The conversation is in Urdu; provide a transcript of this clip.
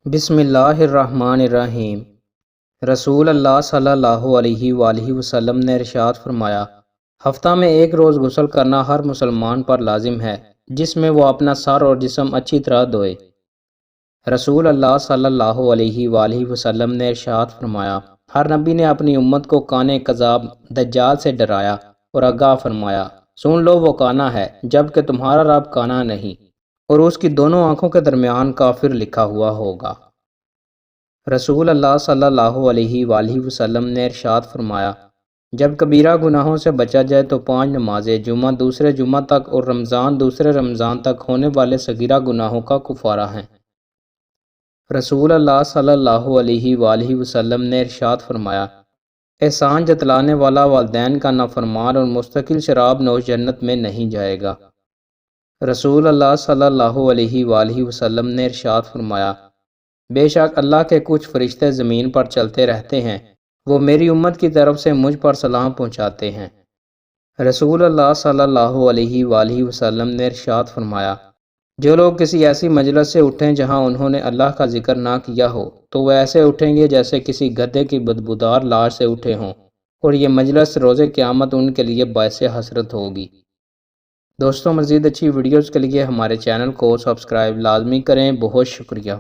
بسم اللہ الرحمن الرحیم۔ رسول اللہ صلی اللہ علیہ وآلہ وسلم نے ارشاد فرمایا، ہفتہ میں ایک روز غسل کرنا ہر مسلمان پر لازم ہے جس میں وہ اپنا سر اور جسم اچھی طرح دھوئے۔ رسول اللہ صلی اللہ علیہ وآلہ وسلم نے ارشاد فرمایا، ہر نبی نے اپنی امت کو کانے کذاب دجال سے ڈرایا اور آگاہ فرمایا، سن لو وہ کانا ہے جبکہ تمہارا رب کانا نہیں، اور اس کی دونوں آنکھوں کے درمیان کافر لکھا ہوا ہوگا۔ رسول اللہ صلی اللہ علیہ وآلہ وسلم نے ارشاد فرمایا، جب کبیرہ گناہوں سے بچا جائے تو 5 نمازیں جمعہ دوسرے جمعہ تک اور رمضان دوسرے رمضان تک ہونے والے صغیرہ گناہوں کا کفارہ ہیں۔ رسول اللہ صلی اللہ علیہ وآلہ وسلم نے ارشاد فرمایا، احسان جتلانے والا والدین کا نافرمان اور مستقل شراب نوش جنت میں نہیں جائے گا۔ رسول اللہ صلی اللہ علیہ وآلہ وسلم نے ارشاد فرمایا، بے شک اللہ کے کچھ فرشتے زمین پر چلتے رہتے ہیں، وہ میری امت کی طرف سے مجھ پر سلام پہنچاتے ہیں۔ رسول اللہ صلی اللہ علیہ وآلہ وسلم نے ارشاد فرمایا، جو لوگ کسی ایسی مجلس سے اٹھیں جہاں انہوں نے اللہ کا ذکر نہ کیا ہو تو وہ ایسے اٹھیں گے جیسے کسی گدھے کی بدبودار لاش سے اٹھے ہوں، اور یہ مجلس روز قیامت ان کے لیے باعث حسرت ہوگی۔ دوستوں، مزید اچھی ویڈیوز کے لیے ہمارے چینل کو سبسکرائب لازمی کریں۔ بہت شکریہ۔